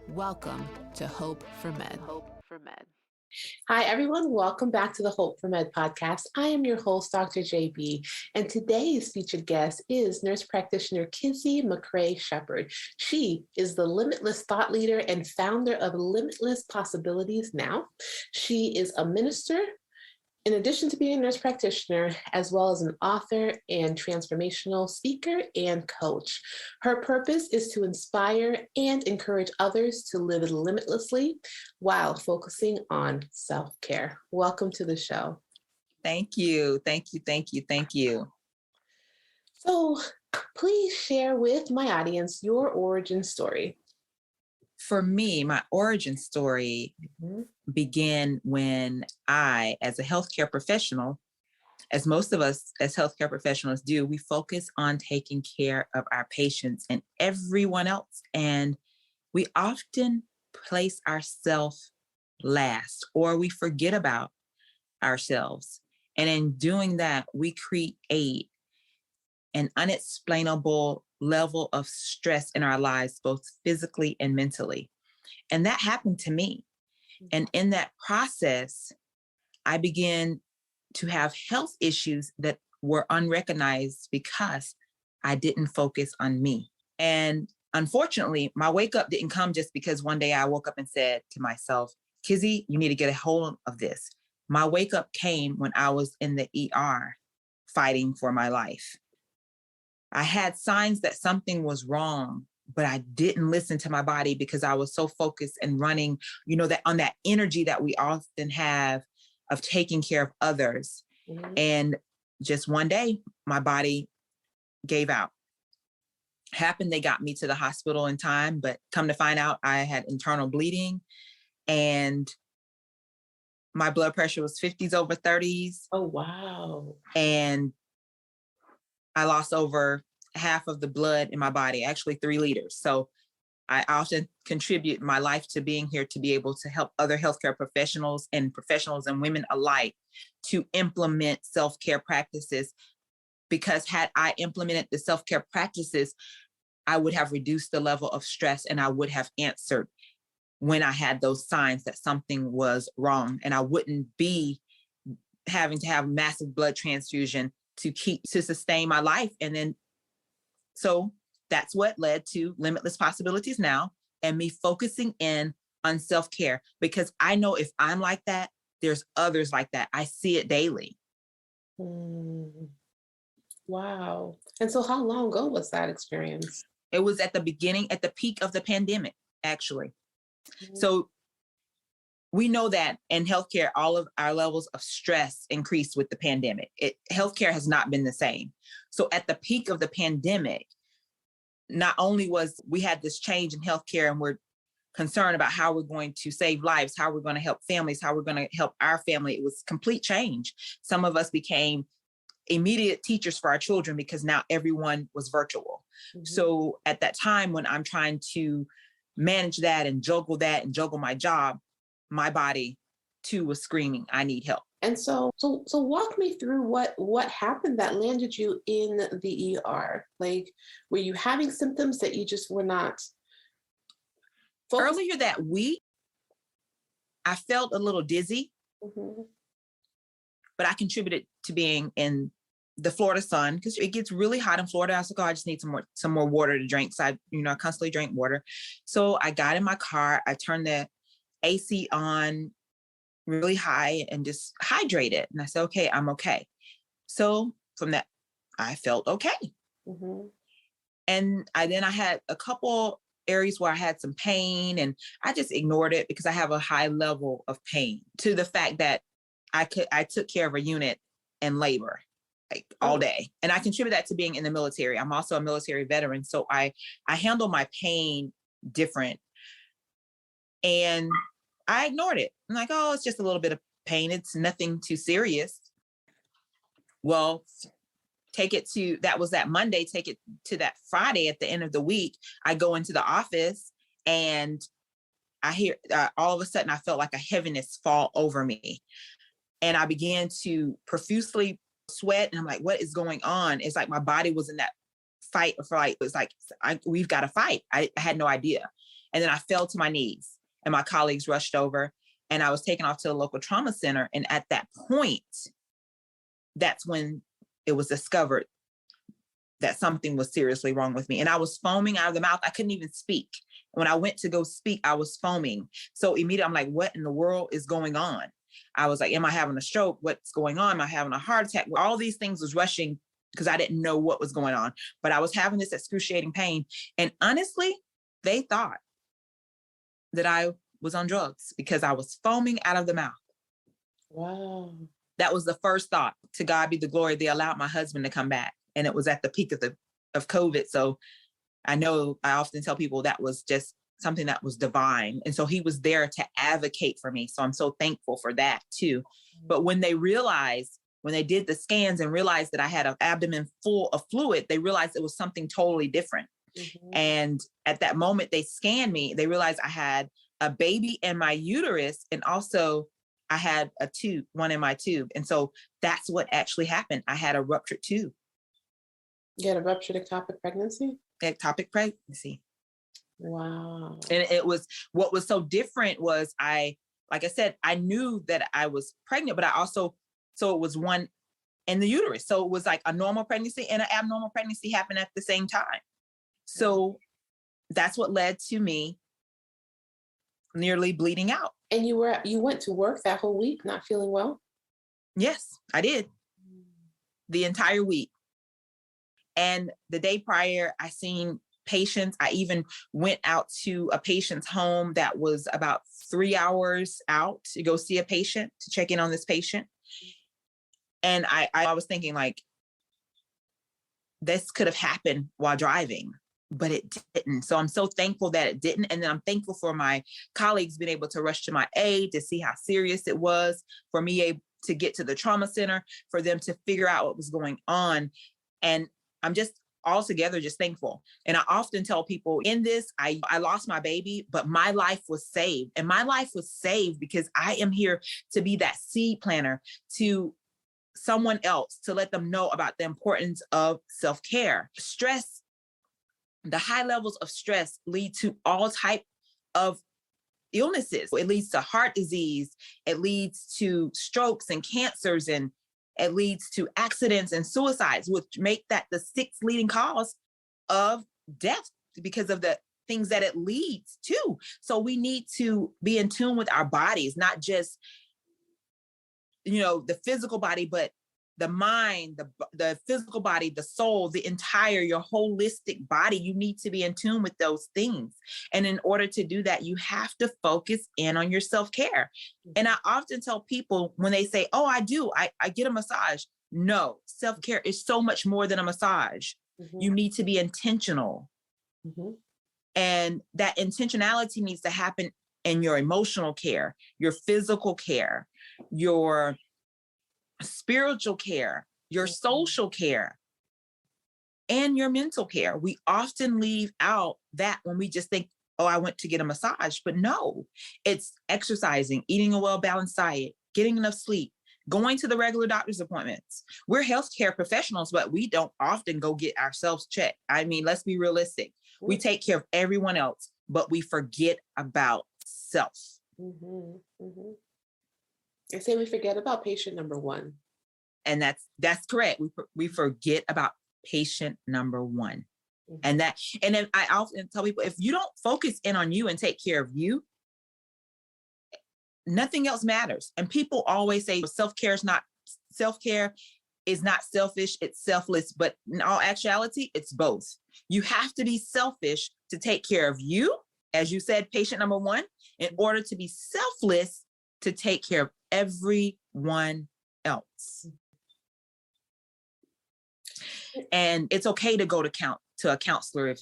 Welcome to Hope for Med. Hi, everyone. Welcome back to the Hope for Med podcast. I am your host, Dr. JB, and today's featured guest is nurse practitioner Kizzy McCray-Sheppard. She is the Limitless Thought Leader and founder of Limitless Possibilities now. She is a minister, in addition to being a nurse practitioner, as well as an author and transformational speaker and coach. Her purpose is to inspire and encourage others to live limitlessly while focusing on self-care. Welcome to the show. Thank you. So please share with my audience your origin story. For me, my origin story began when I, as a healthcare professional, as most of us as healthcare professionals do, we focus on taking care of our patients and everyone else. And we often place ourselves last, or we forget about ourselves. And in doing that, we create an unexplainable level of stress in our lives, both physically and mentally. And that happened to me. And in that process, I began to have health issues that were unrecognized because I didn't focus on me. And unfortunately, my wake up didn't come just because one day I woke up and said to myself, Kizzy, you need to get a hold of this. My wake up came when I was in the ER fighting for my life. I had signs that something was wrong, but I didn't listen to my body because I was so focused and running, that on that energy that we often have of taking care of others. Mm-hmm. And just one day, my body gave out. They got me to the hospital in time, but come to find out I had internal bleeding and my blood pressure was 50s over 30s. Oh, wow. And I lost over half of the blood in my body, actually 3 liters. So I often contribute my life to being here to be able to help other healthcare professionals and women alike to implement self-care practices. Because had I implemented the self-care practices, I would have reduced the level of stress and I would have answered when I had those signs that something was wrong. And I wouldn't be having to have massive blood transfusion to sustain my life. And then, so that's what led to Limitless Possibilities now and me focusing in on self-care, because I know if I'm like that, there's others like that. I see it daily. Wow. And so how long ago was that experience? It was at the peak of the pandemic, actually. So we know that in healthcare, all of our levels of stress increased with the pandemic. Healthcare has not been the same. So at the peak of the pandemic, not only was we had this change in healthcare and we're concerned about how we're going to save lives, how we're going to help families, how we're going to help our family. It was complete change. Some of us became immediate teachers for our children because now everyone was virtual. Mm-hmm. So at that time when I'm trying to manage that and juggle my job, my body too was screaming, I need help. And so walk me through what happened that landed you in the ER. Like, were you having symptoms that you just were not focused? Earlier that week, I felt a little dizzy, but I contributed to being in the Florida sun because it gets really hot in Florida. I was like, I just need some more water to drink. So I constantly drank water. So I got in my car, I turned the AC on really high and just hydrated. And I said, okay, I'm okay. So from that, I felt okay. Mm-hmm. And I had a couple areas where I had some pain and I just ignored it because I have a high level of pain, to the fact that I took care of a unit in labor all day. And I contribute that to being in the military. I'm also a military veteran. So I handle my pain different. And I ignored it. I'm like, oh, it's just a little bit of pain. It's nothing too serious. Well, that was that Monday, take it to that Friday at the end of the week. I go into the office and I hear all of a sudden I felt like a heaviness fall over me. And I began to profusely sweat. And I'm like, what is going on? It's like my body was in that fight or flight. It was like, we've got to fight. I had no idea. And then I fell to my knees and my colleagues rushed over and I was taken off to the local trauma center. And at that point, that's when it was discovered that something was seriously wrong with me. And I was foaming out of the mouth. I couldn't even speak. When I went to go speak, I was foaming. So immediately I'm like, what in the world is going on? I was like, am I having a stroke? What's going on? Am I having a heart attack? All these things was rushing because I didn't know what was going on, but I was having this excruciating pain. And honestly, they thought that I was on drugs because I was foaming out of the mouth. Wow. That was the first thought. To God be the glory. They allowed my husband to come back. And it was at the peak of COVID. So I know I often tell people that was just something that was divine. And so he was there to advocate for me. So I'm so thankful for that too. But when they did the scans and realized that I had an abdomen full of fluid, they realized it was something totally different. Mm-hmm. And at that moment they scanned me, they realized I had a baby in my uterus and also I had a tube, one in my tube. And so that's what actually happened. I had a ruptured tube. You had a ruptured ectopic pregnancy? Ectopic pregnancy. Wow. And it was, what was so different was like I said, I knew that I was pregnant, but so it was one in the uterus. So it was like a normal pregnancy and an abnormal pregnancy happened at the same time. So that's what led to me nearly bleeding out. And you went to work that whole week not feeling well? Yes, I did. The entire week. And the day prior, I seen patients. I even went out to a patient's home that was about 3 hours out to go see a patient, to check in on this patient. And I was thinking like, this could have happened while driving, but it didn't. So I'm so thankful that it didn't. And then I'm thankful for my colleagues being able to rush to my aid to see how serious it was, for me to get to the trauma center, for them to figure out what was going on. And I'm just altogether just thankful. And I often tell people in this, I lost my baby, but my life was saved. And my life was saved because I am here to be that seed planter to someone else, to let them know about the importance of self-care. Stress, the high levels of stress lead to all type of illnesses. It leads to heart disease. It leads to strokes and cancers, and it leads to accidents and suicides, which make that the 6th leading cause of death because of the things that it leads to. So we need to be in tune with our bodies, not just, the physical body, but the mind, the physical body, the soul, your holistic body. You need to be in tune with those things. And in order to do that, you have to focus in on your self-care. And I often tell people when they say, oh, I get a massage. No, self-care is so much more than a massage. Mm-hmm. You need to be intentional. Mm-hmm. And that intentionality needs to happen in your emotional care, your physical care, your spiritual care, your social care, and your mental care. We often leave out that when we just think, oh, I went to get a massage. But no, it's exercising, eating a well-balanced diet, getting enough sleep, going to the regular doctor's appointments. We're healthcare professionals, but we don't often go get ourselves checked. I mean, let's be realistic. We take care of everyone else, but we forget about self. Mm-hmm. Mm-hmm. I say we forget about patient number one. And that's correct. We forget about patient number one. Mm-hmm. And then I often tell people, if you don't focus in on you and take care of you, nothing else matters. And people always say self-care is not selfish, it's selfless. But in all actuality, it's both. You have to be selfish to take care of you, as you said, patient number one, in order to be selfless to take care of everyone else. And it's okay to go to a counselor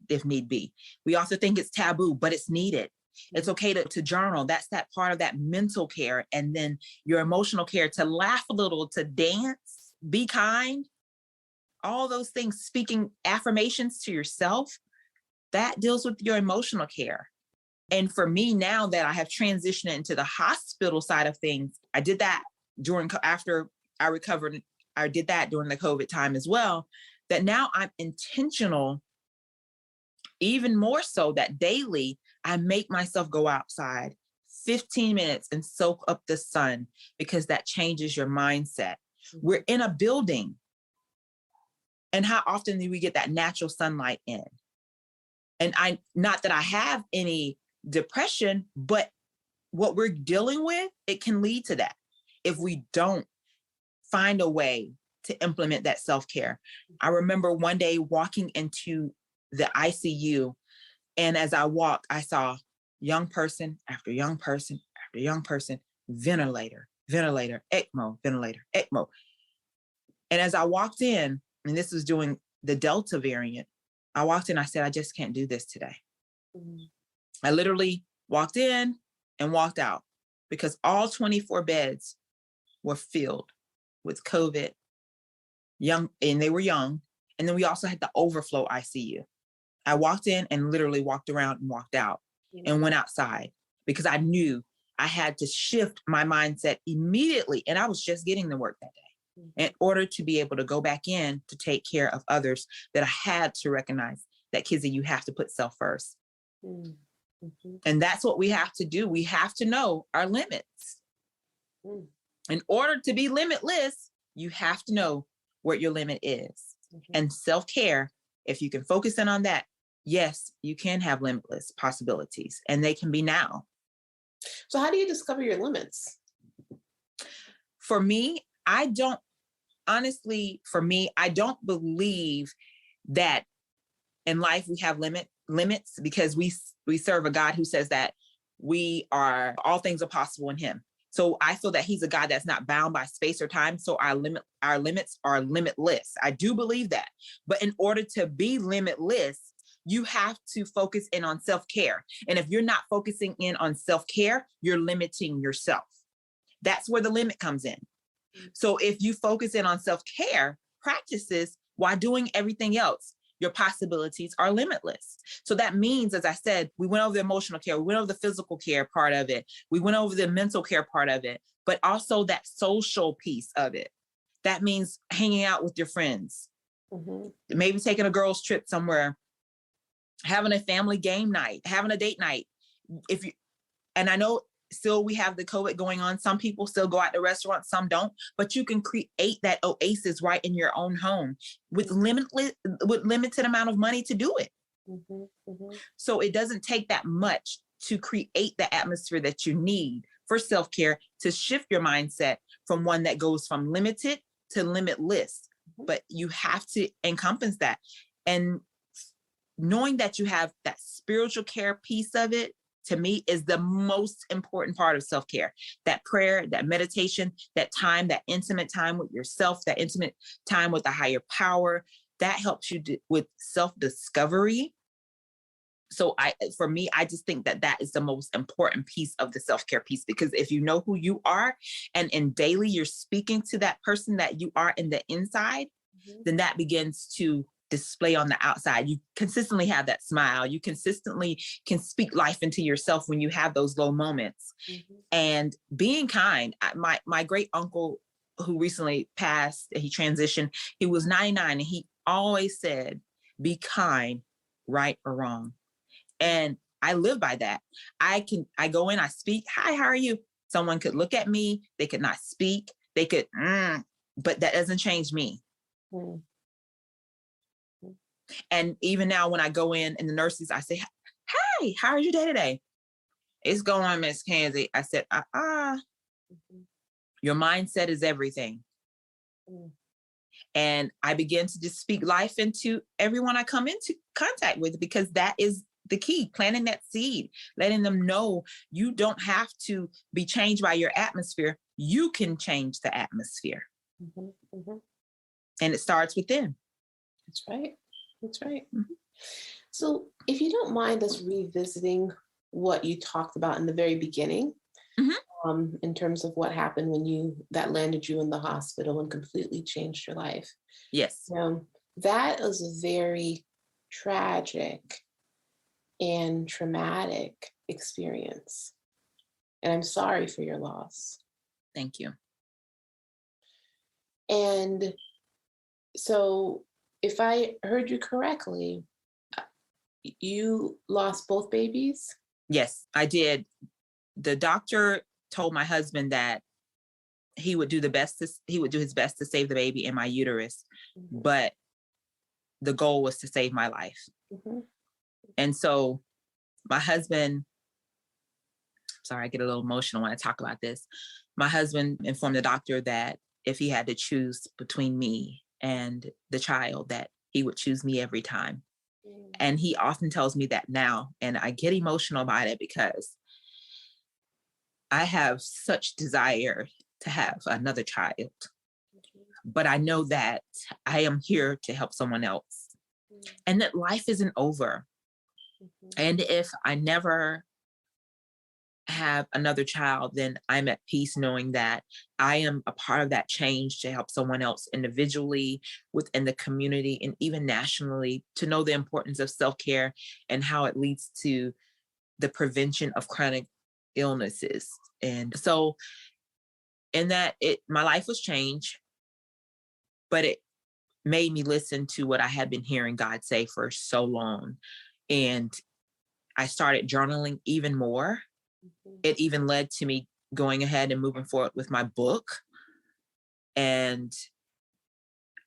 if need be. We also think it's taboo, but it's needed. It's okay to journal. That's that part of that mental care. And then your emotional care, to laugh a little, to dance, be kind, all those things, speaking affirmations to yourself, that deals with your emotional care. And for me, now that I have transitioned into the hospital side of things, I did that after I recovered. I did that during the COVID time as well, that now I'm intentional, even more so that daily I make myself go outside 15 minutes and soak up the sun, because that changes your mindset. We're in a building. And how often do we get that natural sunlight in? And not that I have any depression, but what we're dealing with, it can lead to that if we don't find a way to implement that self-care. I remember one day walking into the ICU, and as I walked, I saw young person after young person after young person, ventilator, ECMO, ventilator, ECMO. And as I walked in, and this was during the Delta variant, I walked in, I said, I just can't do this today. I literally walked in and walked out, because all 24 beds were filled with COVID, young, and they were young. And then we also had the overflow ICU. I walked in and literally walked around and walked out and went outside, because I knew I had to shift my mindset immediately. And I was just getting to work that day in order to be able to go back in to take care of others, that I had to recognize that, Kizzy, you have to put self first. And that's what we have to do. We have to know our limits. In order to be limitless, you have to know what your limit is. And self-care, if you can focus in on that, yes, you can have limitless possibilities, and they can be now. So how do you discover your limits? For me, I don't believe that in life we have limits, because we serve a God who says that all things are possible in him. So I feel that he's a God that's not bound by space or time. So our limits are limitless. I do believe that. But in order to be limitless, you have to focus in on self-care. And if you're not focusing in on self-care, you're limiting yourself. That's where the limit comes in. So if you focus in on self-care practices while doing everything else, your possibilities are limitless. So that means, as I said, we went over the emotional care, we went over the physical care part of it, we went over the mental care part of it, but also that social piece of it. That means hanging out with your friends, maybe taking a girls' trip somewhere, having a family game night, having a date night. And I know still we have the COVID going on. Some people still go out to restaurants, some don't, but you can create that oasis right in your own home with limited amount of money to do it. So it doesn't take that much to create the atmosphere that you need for self-care, to shift your mindset from one that goes from limited to limitless. But you have to encompass that. And knowing that you have that spiritual care piece of it, to me, is the most important part of self-care. That prayer, that meditation, that time, that intimate time with yourself, that intimate time with a higher power, that helps you with self-discovery. So for me, I just think that is the most important piece of the self-care piece, because if you know who you are, and in daily you're speaking to that person that you are in the inside, then that begins to display on the outside. You consistently have that smile. You consistently can speak life into yourself when you have those low moments. And being kind. My great uncle, who recently passed, he transitioned, he was 99, and he always said, be kind, right or wrong. And I live by that. I go in, I speak, hi, how are you? Someone could look at me, they could not speak, they could, but that doesn't change me. And even now when I go in and the nurses, I say, hey, how are your day today? It's going, Miss Kenzie. I said, your mindset is everything. And I begin to just speak life into everyone I come into contact with, because that is the key, planting that seed, letting them know you don't have to be changed by your atmosphere. You can change the atmosphere. And it starts within. That's right. That's right. So if you don't mind us revisiting what you talked about in the very beginning, in terms of what happened when that landed you in the hospital and completely changed your life. Yes. That is a very tragic and traumatic experience. And I'm sorry for your loss. Thank you. And so if I heard you correctly, you lost both babies? Yes, I did. The doctor told my husband that he would do his best to save the baby in my uterus, Mm-hmm. but the goal was to save my life. Mm-hmm. And so my husband, sorry, I get a little emotional when I talk about this. My husband informed the doctor that if he had to choose between me and the child, that he would choose me every time. Mm-hmm. And he often tells me that now, and I get emotional about it because I have such desire to have another child, but I know that I am here to help someone else and that life isn't over. Mm-hmm. And if I never have another child, then I'm at peace knowing that I am a part of that change to help someone else individually, within the community, and even nationally, to know the importance of self-care and how it leads to the prevention of chronic illnesses. And so in that, my life was changed, but it made me listen to what I had been hearing God say for so long. And I started journaling even more. Mm-hmm. It even led to me going ahead and moving forward with my book. And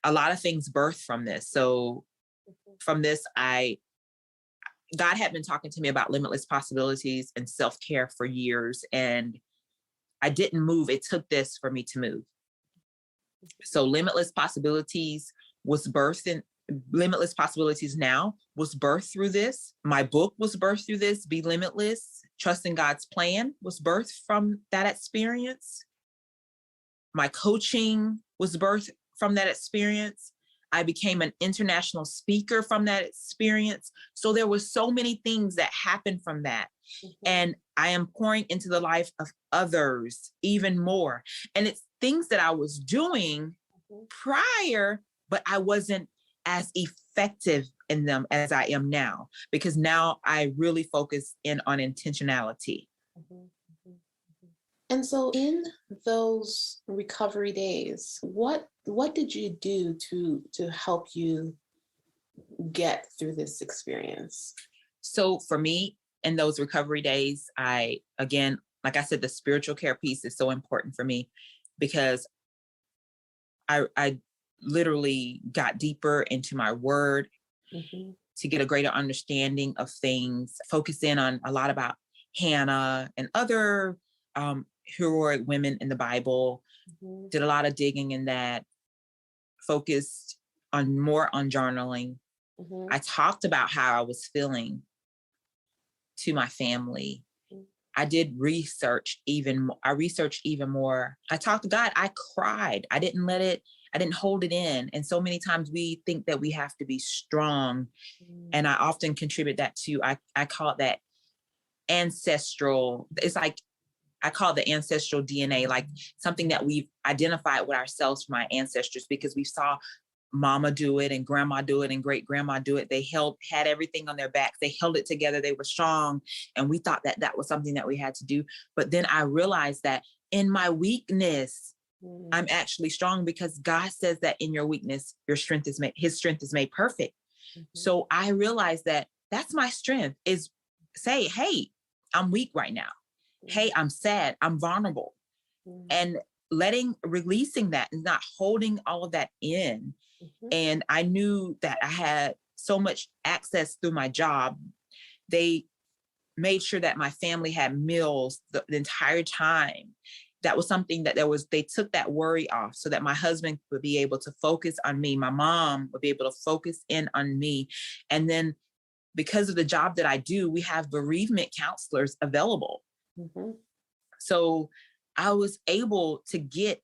a lot of things birthed from this. So from this, God had been talking to me about limitless possibilities and self-care for years. And I didn't move. It took this for me to move. So Limitless Possibilities was birthed in Limitless Possibilities Now was birthed through this. My book was birthed through this. Be Limitless, Trusting God's Plan was birthed from that experience. My coaching was birthed from that experience. I became an international speaker from that experience. So there were so many things that happened from that. Mm-hmm. And I am pouring into the life of others even more. And it's things that I was doing prior, but I wasn't as effective in them as I am now, because now I really focus in on intentionality. Mm-hmm. And so in those recovery days, what did you do to help you get through this experience? So for me, in those recovery days, again, like I said, the spiritual care piece is so important for me, because I literally got deeper into my word, mm-hmm. to get a greater understanding of things, focus in on a lot about Hannah and other heroic women in the Bible, mm-hmm. did a lot of digging in that, focused more on journaling. Mm-hmm. I talked about how I was feeling to my family. Mm-hmm. I did research I researched even more. I talked to God. I cried. I didn't hold it in. And so many times we think that we have to be strong. Mm-hmm. And I often contribute that to, I call it that ancestral. It's like, I call it the ancestral DNA, like something that we've identified with ourselves from our ancestors, because we saw mama do it and grandma do it and great grandma do it. They had everything on their backs. They held it together. They were strong. And we thought that that was something that we had to do. But then I realized that in my weakness, mm-hmm. I'm actually strong, because God says that in your weakness, His strength is made perfect. Mm-hmm. So I realized that that's my strength, is say, hey, I'm weak right now. Hey, I'm sad, I'm vulnerable. Mm-hmm. And releasing that and not holding all of that in. Mm-hmm. And I knew that I had so much access through my job. They made sure that my family had meals the entire time. That was something that they took that worry off, so that my husband would be able to focus on me. My mom would be able to focus in on me. And then because of the job that I do, we have bereavement counselors available. Mm-hmm. So I was able to get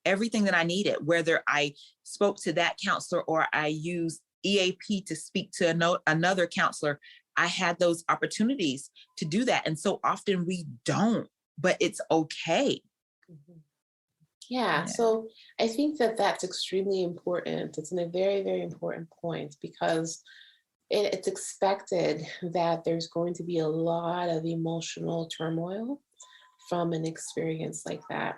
everything that I needed, whether I spoke to that counselor or I used EAP to speak to another counselor. I had those opportunities to do that. And so often we don't, but it's okay. Mm-hmm. Yeah. So I think that that's extremely important. It's a very, very important point, because it's expected that there's going to be a lot of emotional turmoil from an experience like that.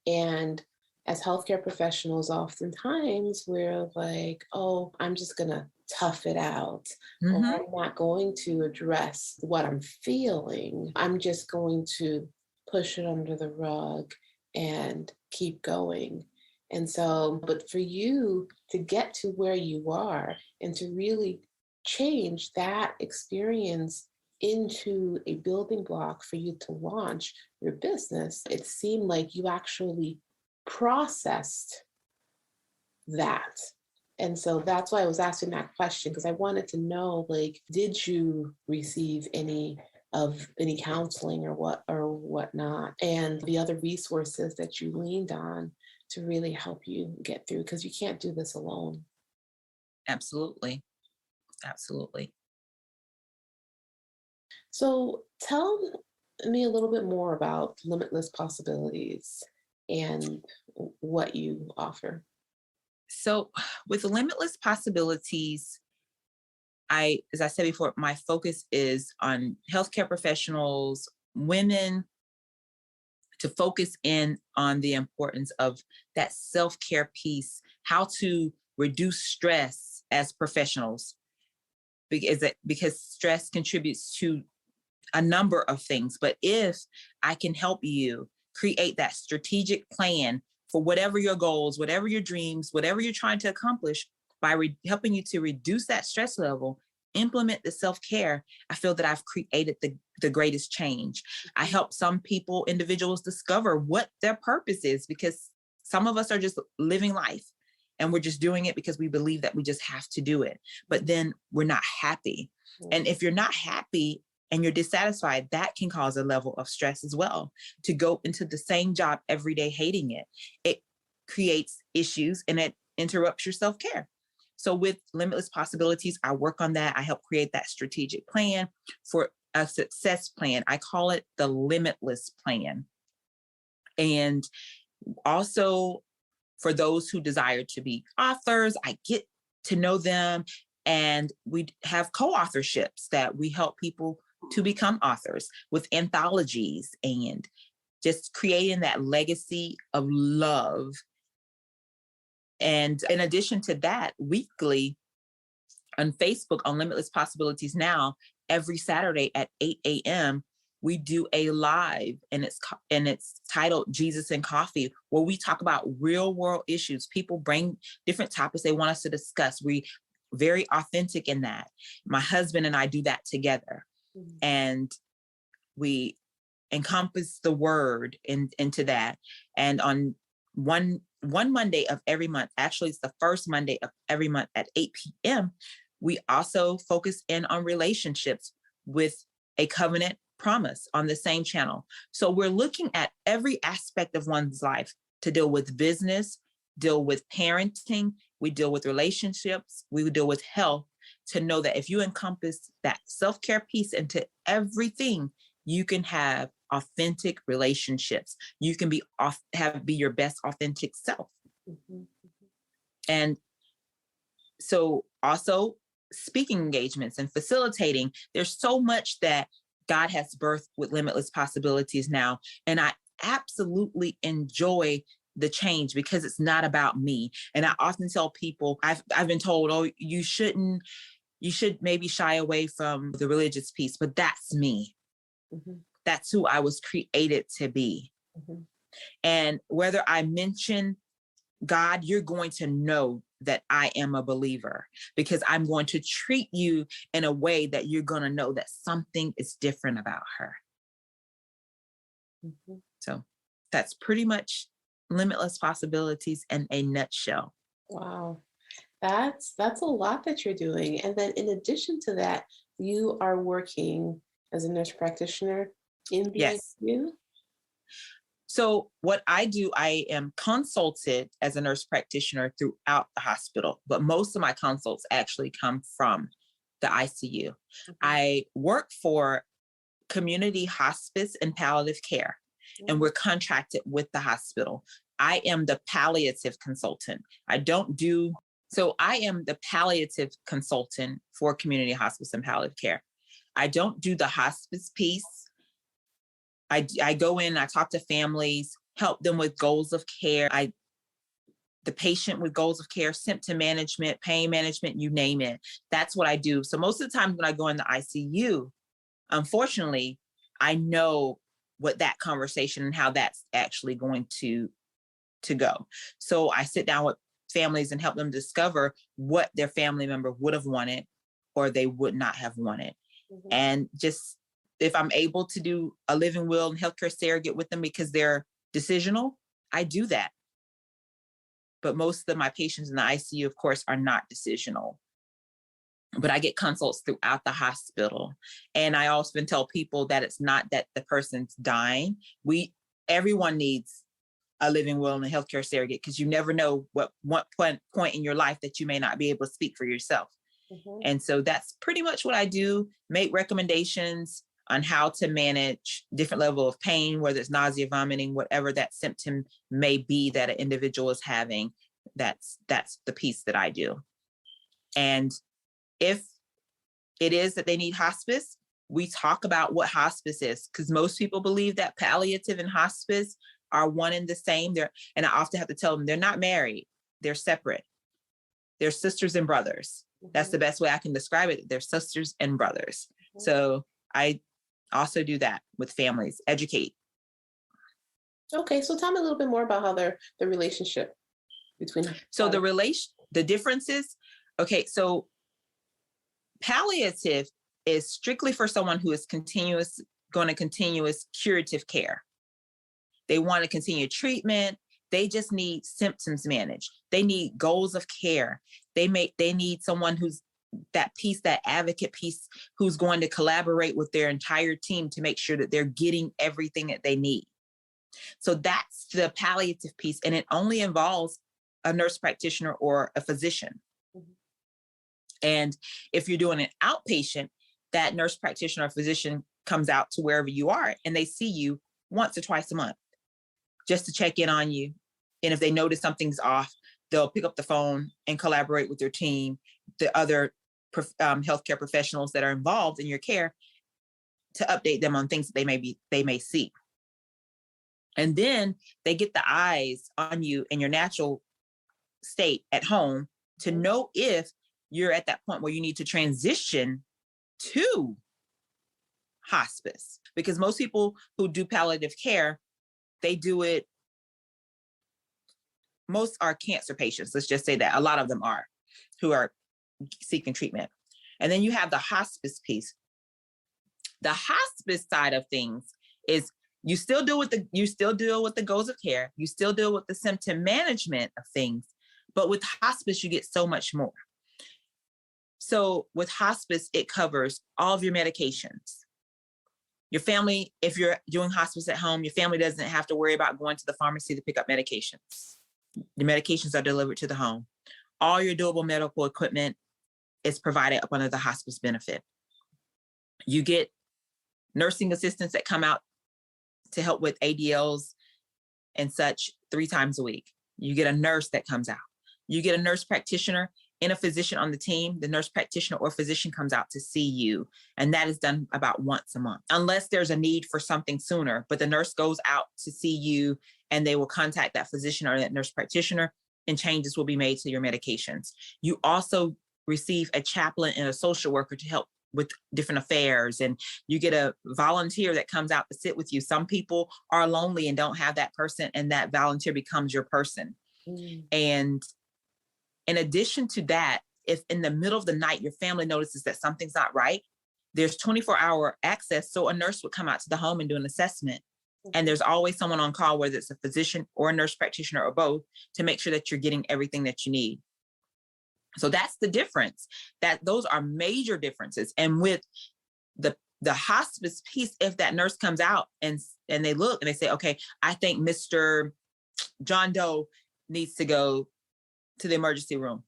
And as healthcare professionals, oftentimes we're like, oh, I'm just going to tough it out, or Mhm. I'm not going to address what I'm feeling. I'm just going to push it under the rug and keep going. And so, but for you to get to where you are and to really change that experience into a building block for you to launch your business, it seemed like you actually processed that. And so that's why I was asking that question, because I wanted to know, like, did you receive any counseling or whatnot, and the other resources that you leaned on to really help you get through, because you can't do this alone. Absolutely. Absolutely. So tell me a little bit more about Limitless Possibilities and what you offer. So with Limitless Possibilities, as I said before, my focus is on healthcare professionals, women, to focus in on the importance of that self-care piece, how to reduce stress as professionals, because stress contributes to a number of things. But if I can help you create that strategic plan for whatever your goals, whatever your dreams, whatever you're trying to accomplish, by helping you to reduce that stress level, implement the self-care, I feel that I've created the greatest change. I help some people, individuals, discover what their purpose is, because some of us are just living life and we're just doing it because we believe that we just have to do it. But then we're not happy. And if you're not happy and you're dissatisfied, that can cause a level of stress as well. To go into the same job every day hating it, it creates issues and it interrupts your self-care. So with Limitless Possibilities, I work on that. I help create that strategic plan for a success plan. I call it the Limitless plan. And also, for those who desire to be authors, I get to know them, and we have co-authorships that we help people to become authors with anthologies and just creating that legacy of love. And in addition to that, weekly on Facebook on Limitless Possibilities Now, every Saturday at 8 a.m., we do a live, and it's titled Jesus and Coffee, where we talk about real world issues. People bring different topics they want us to discuss. We very authentic in that. My husband and I do that together, and we encompass the word into that. And on one Monday of every month, actually it's the first Monday of every month at 8 p.m., we also focus in on relationships with a covenant promise on the same channel. So we're looking at every aspect of one's life, to deal with business, deal with parenting, we deal with relationships, we deal with health, to know that if you encompass that self-care piece into everything, you can have authentic relationships. You can be your best authentic self. Mhm. And so also speaking engagements and facilitating, there's so much that God has birthed with Limitless Possibilities Now. And I absolutely enjoy the change, because it's not about me. And I often tell people, I've been told, oh, you should maybe shy away from the religious piece, but that's me. Mhm. That's who I was created to be. Mhm. And whether I mention God, you're going to know that I am a believer, because I'm going to treat you in a way that you're going to know that something is different about her. Mhm. So that's pretty much Limitless Possibilities in a nutshell. Wow. That's a lot that you're doing. And then in addition to that, you are working as a nurse practitioner in the Yes. ICU? So what I do, I am consulted as a nurse practitioner throughout the hospital, but most of my consults actually come from the ICU. Mhm. I work for community hospice and palliative care, and we're contracted with the hospital. I am the palliative consultant. I am the palliative consultant for community hospice and palliative care. I don't do the hospice piece. I go in, I talk to families, help them with goals of care. I the patient with goals of care, symptom management, pain management, you name it. That's what I do. So most of the time when I go in the ICU, unfortunately, I know what that conversation and how that's actually going to go. So I sit down with families and help them discover what their family member would have wanted or they would not have wanted. Mm-hmm. And just if I'm able to do a living will and healthcare surrogate with them because they're decisional, I do that. But most of my patients in the ICU, of course, are not decisional. But I get consults throughout the hospital. And I often tell people that it's not that the person's dying. Everyone needs a living will and a healthcare surrogate because you never know what point in your life that you may not be able to speak for yourself. Mm-hmm. And so that's pretty much what I do, make recommendations on how to manage different level of pain, whether it's nausea, vomiting, whatever that symptom may be that an individual is having. That's the piece that I do. And if it is that they need hospice, we talk about what hospice is, because most people believe that palliative and hospice are one and the same. And I often have to tell them they're not married, they're separate. They're sisters and brothers. Mm-hmm. That's the best way I can describe it. They're sisters and brothers. Mm-hmm. So I also do that with families, educate. Okay, so tell me a little bit more about how the relationship between. So the differences. Okay, so palliative is strictly for someone who is going to continuous curative care. They want to continue treatment. They just need symptoms managed. They need goals of care. They need someone who's that piece, that advocate piece, who's going to collaborate with their entire team to make sure that they're getting everything that they need. So that's the palliative piece. And it only involves a nurse practitioner or a physician. Mm-hmm. And if you're doing an outpatient, that nurse practitioner or physician comes out to wherever you are and they see you once or twice a month just to check in on you. And if they notice something's off, they'll pick up the phone and collaborate with their team, the other healthcare professionals that are involved in your care, to update them on things that they may see. And then they get the eyes on you in your natural state at home to know if you're at that point where you need to transition to hospice. Because most people who do palliative care, they do it. Most are cancer patients. Let's just say that a lot of them are, who are seeking treatment. And then you have the hospice piece. The hospice side of things is you still deal with the goals of care. You still deal with the symptom management of things. But with hospice, you get so much more. So with hospice, it covers all of your medications. Your family, if you're doing hospice at home, your family doesn't have to worry about going to the pharmacy to pick up medications. The medications are delivered to the home. All your doable medical equipment is provided up under the hospice benefit. You get nursing assistants that come out to help with ADLs and such 3 times a week. You get a nurse that comes out. You get a nurse practitioner and a physician on the team. The nurse practitioner or physician comes out to see you. And that is done about once a month, unless there's a need for something sooner. But the nurse goes out to see you and they will contact that physician or that nurse practitioner, and changes will be made to your medications. You also receive a chaplain and a social worker to help with different affairs. And you get a volunteer that comes out to sit with you. Some people are lonely and don't have that person, and that volunteer becomes your person. Mm. And in addition to that, if in the middle of the night, your family notices that something's not right, there's 24-hour access. So a nurse would come out to the home and do an assessment. And there's always someone on call, whether it's a physician or a nurse practitioner or both, to make sure that you're getting everything that you need. So that's the difference. Those are major differences. And with the hospice piece, if that nurse comes out and they look and they say, okay, I think Mr. John Doe needs to go to the emergency room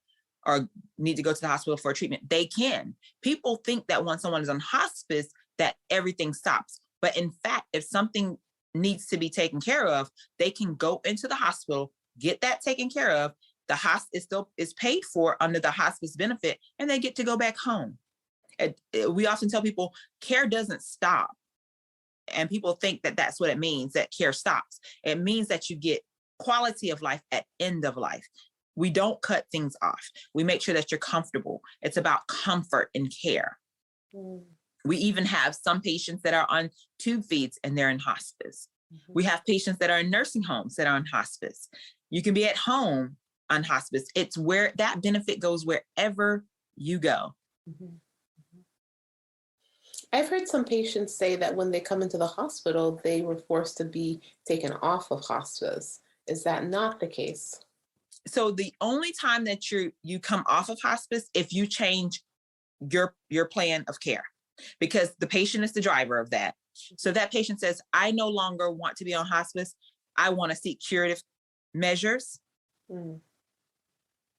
or need to go to the hospital for a treatment, they can. People think that once someone is on hospice, that everything stops. But in fact, if something needs to be taken care of, they can go into the hospital, get that taken care of. The hospice still is paid for under the hospice benefit, and they get to go back home. We often tell people care doesn't stop. And people think that that's what it means, that care stops. It means that you get quality of life at end of life. We don't cut things off. We make sure that you're comfortable. It's about comfort and care. We even have some patients that are on tube feeds and they're in hospice. We have patients that are in nursing homes that are on hospice. You can be at home on hospice. It's where that benefit goes wherever you go. I've heard some patients say that when they come into the hospital, they were forced to be taken off of hospice. Is that not the case? So the only time that you come off of hospice if you change your plan of care, because the patient is the driver of that. So that patient says, I no longer want to be on hospice. I want to seek curative measures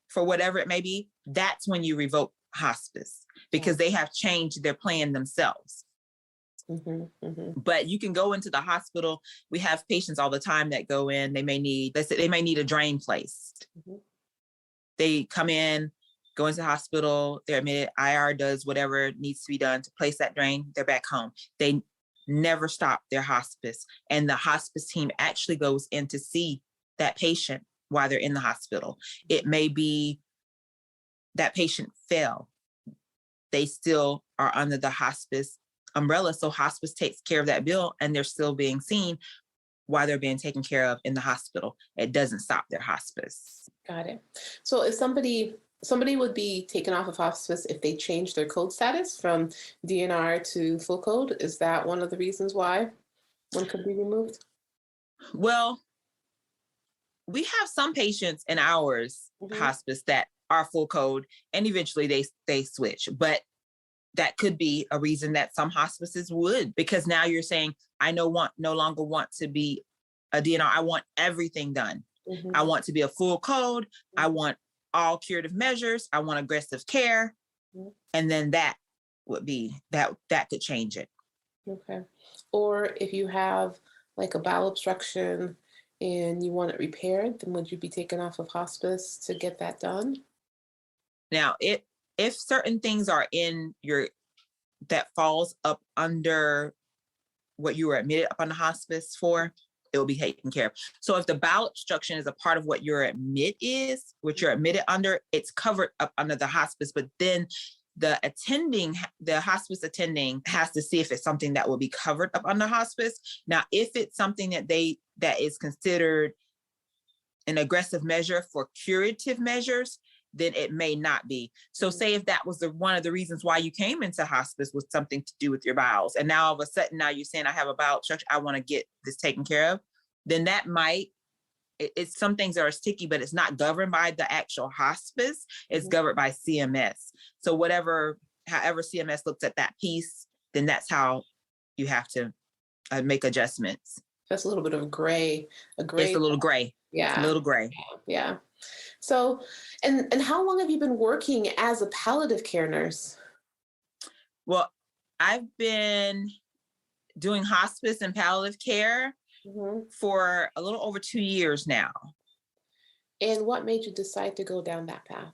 for whatever it may be. That's when you revoke hospice because they have changed their plan themselves. But you can go into the hospital. We have patients all the time that go in. They may need a drain placed. They come in, go into the hospital. They're admitted. IR does whatever needs to be done to place that drain. They're back home. They never stop their hospice, and the hospice team actually goes in to see that patient while they're in the hospital. It may be that patient fell. They still are under the hospice umbrella. So hospice takes care of that bill and they're still being seen while they're being taken care of in the hospital. It doesn't stop their hospice. Got it. So if somebody would be taken off of hospice if they change their code status from DNR to full code, is that one of the reasons why one could be removed? Well, we have some patients in ours hospice that are full code and eventually they switch, but that could be a reason that some hospices would, because now you're saying, I no longer want to be a DNR. I want everything done. I want to be a full code. I want all curative measures. I want aggressive care. And then that would be, that could change it. Okay. Or if you have like a bowel obstruction and you want it repaired, then would you be taken off of hospice to get that done? Now, if certain things are in that falls up under what you were admitted up on the hospice for, it will be taken care of. So if the bowel obstruction is a part of what your what you're admitted under, it's covered up under the hospice, but then the hospice attending has to see if it's something that will be covered up under hospice. Now, if it's something that is considered an aggressive measure for curative measures, then it may not be. So say if that was one of the reasons why you came into hospice was something to do with your bowels, and now all of a sudden now you're saying I have a bowel obstruction, I want to get this taken care of, then that might, it's some things that are sticky, but it's not governed by the actual hospice. It's governed by CMS. So however CMS looks at that piece, then that's how you have to make adjustments. That's a little bit of a gray. It's a little gray. Yeah. A little gray. Yeah. So, and how long have you been working as a palliative care nurse? Well, I've been doing hospice and palliative care for a little over 2 years now. And what made you decide to go down that path?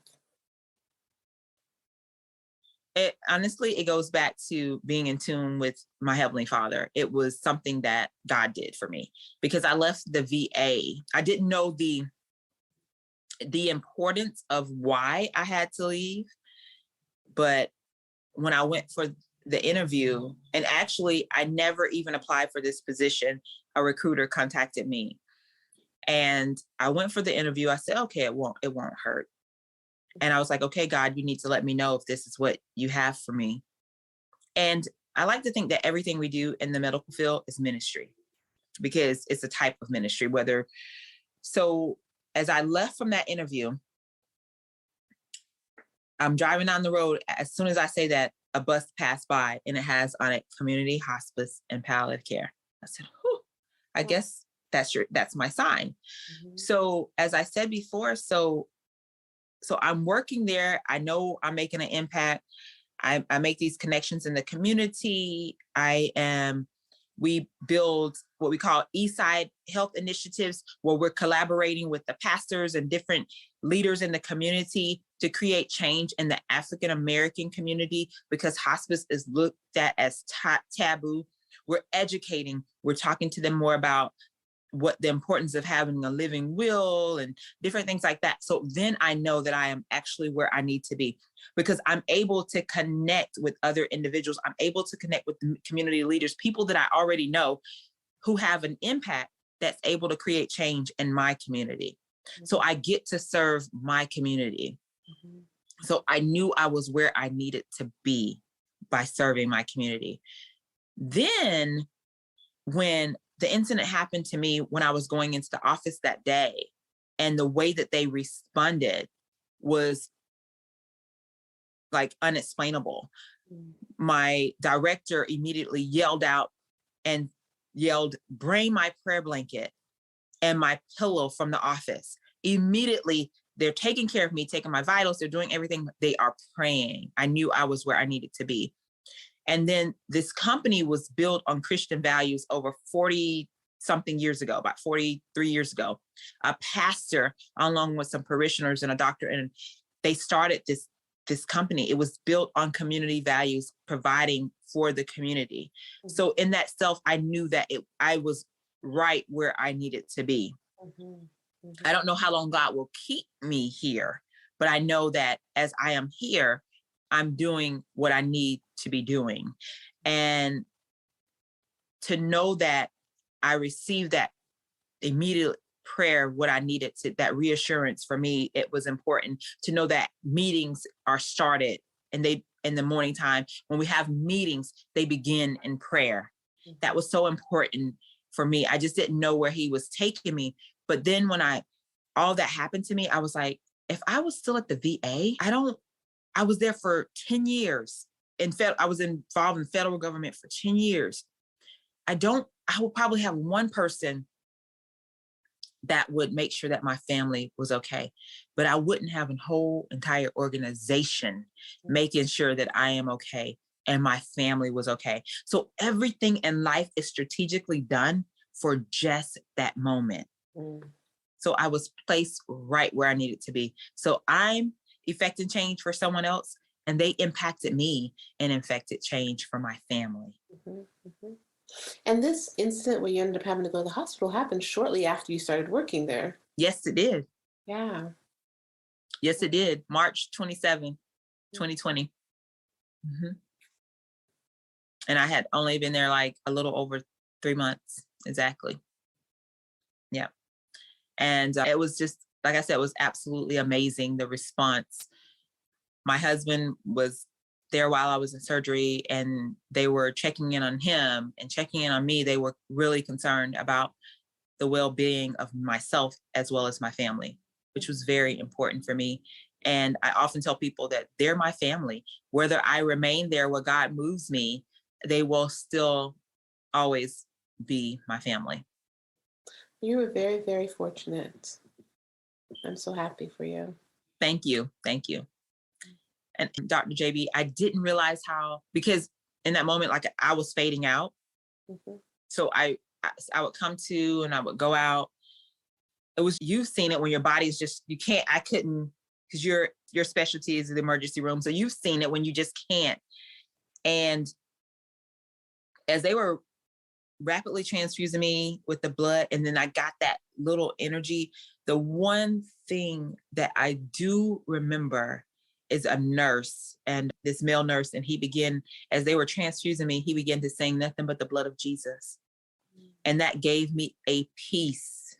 Honestly, it goes back to being in tune with my Heavenly Father. It was something that God did for me because I left the VA. I didn't know the importance of why I had to leave. But when I went for the interview, and actually I never even applied for this position, a recruiter contacted me and I went for the interview. I said, okay, it won't hurt. And I was like, okay, God, you need to let me know if this is what you have for me. And I like to think that everything we do in the medical field is ministry because it's a type of ministry, so as I left from that interview, I'm driving down the road. As soon as I say that, a bus passed by and it has on it community hospice and palliative care. I said, I guess that's my sign. So as I said before, so I'm working there. I know I'm making an impact. I make these connections in the community. We build what we call Eastside Health Initiatives, where we're collaborating with the pastors and different leaders in the community to create change in the African American community because hospice is looked at as taboo. We're educating. We're talking to them more about what the importance of having a living will and different things like that. So then I know that I am actually where I need to be, because I'm able to connect with other individuals. I'm able to connect with community leaders, people that I already know who have an impact that's able to create change in my community. Mm-hmm. So I get to serve my community. Mm-hmm. So I knew I was where I needed to be by serving my community. Then when the incident happened to me, when I was going into the office that day, and the way that they responded was like unexplainable. My director immediately yelled out and yelled, "Bring my prayer blanket and my pillow from the office." Immediately, they're taking care of me, taking my vitals, they're doing everything. They are praying. I knew I was where I needed to be. And then this company was built on Christian values over 40 something years ago, about 43 years ago. A pastor, along with some parishioners and a doctor, and they started this company. It was built on community values, providing for the community. Mm-hmm. So in that self, I knew that I was right where I needed to be. Mm-hmm. Mm-hmm. I don't know how long God will keep me here, but I know that as I am here, I'm doing what I need to be doing. And to know that I received that immediate prayer, what I needed to, that reassurance for me, it was important to know that meetings are started, and they, in the morning time, when we have meetings, they begin in prayer. Mm-hmm. That was so important for me. I just didn't know where he was taking me. But then when all that happened to me, I was like, if I was still at the VA, I was there for 10 years. I was involved in federal government for 10 years. I would probably have one person that would make sure that my family was okay, but I wouldn't have a whole entire organization making sure that I am okay and my family was okay. So everything in life is strategically done for just that moment. Mm. So I was placed right where I needed to be. So I'm effecting change for someone else, and they impacted me and infected change for my family. Mm-hmm, mm-hmm. And this incident where you ended up having to go to the hospital happened shortly after you started working there. Yes, it did. Yeah. Yes, it did. March 27, 2020. Mm-hmm. And I had only been there like a little over 3 months. Exactly. Yeah. And it was just, like I said, it was absolutely amazing, the response. My husband was there while I was in surgery, and they were checking in on him and checking in on me. They were really concerned about the well-being of myself as well as my family, which was very important for me. And I often tell people that they're my family. Whether I remain there where God moves me, they will still always be my family. You were very, very fortunate. I'm so happy for you. Thank you. Thank you. And Dr. JB, I didn't realize how, because in that moment, like I was fading out. Mm-hmm. So I would come to and I would go out. It was, you've seen it when your body's just, I couldn't, because your specialty is the emergency room. So you've seen it when you just can't. And as they were rapidly transfusing me with the blood, and then I got that little energy, the one thing that I do remember is a nurse, and this male nurse, and he began, as they were transfusing me, he began to sing nothing but the blood of Jesus. And that gave me a peace.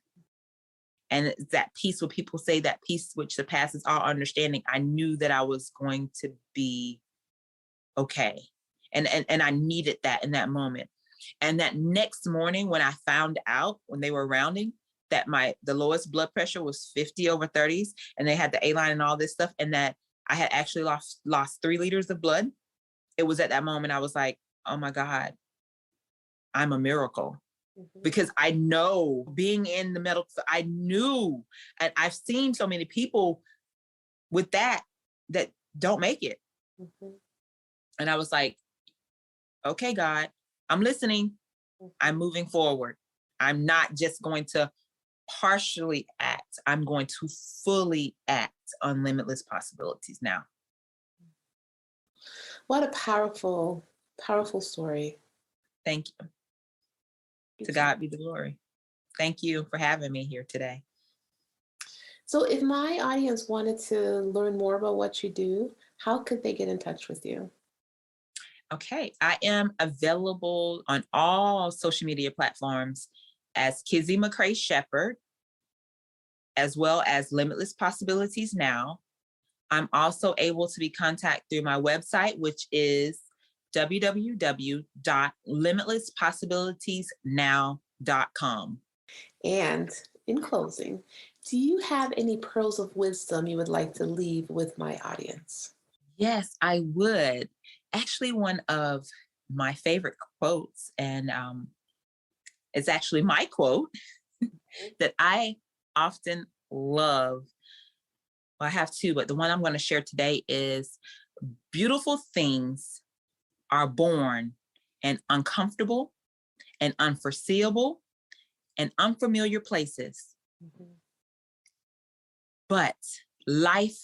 And that peace, what people say, that peace which surpasses all understanding, I knew that I was going to be okay. And I needed that in that moment. And that next morning when I found out, when they were rounding, that the lowest blood pressure was 50 over 30s, and they had the A-line and all this stuff, and that I had actually lost 3 liters of blood. It was at that moment I was like, oh my God, I'm a miracle. Mm-hmm. Because I know, being in the medical, I knew, and I've seen so many people with that don't make it. Mm-hmm. And I was like, okay, God, I'm listening. Mm-hmm. I'm moving forward. I'm not just going to partially act. I'm going to fully act on Limitless Possibilities now. What a powerful, powerful story. Thank you. To God be the glory. Thank you for having me here today. So if my audience wanted to learn more about what you do, how could they get in touch with you? Okay, I am available on all social media platforms as Kizzy McCray-Sheppard, as well as Limitless Possibilities now. I'm also able to be contacted through my website, which is www.limitlesspossibilitiesnow.com. And in closing, do you have any pearls of wisdom you would like to leave with my audience? Yes, I would. Actually, one of my favorite quotes, and it's actually my quote that I often love. Well, I have two, but the one I'm going to share today is beautiful things are born in uncomfortable and unforeseeable and unfamiliar places. Mm-hmm. But life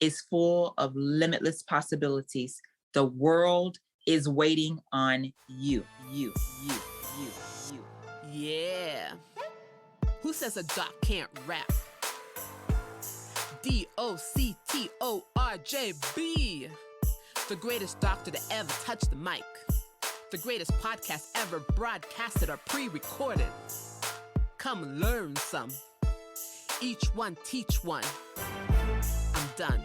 is full of limitless possibilities. The world is waiting on you. Yeah. Who says a doc can't rap? DOCTORJB. The greatest doctor to ever touch the mic. The greatest podcast ever broadcasted or pre-recorded. Come learn some. Each one teach one. I'm done.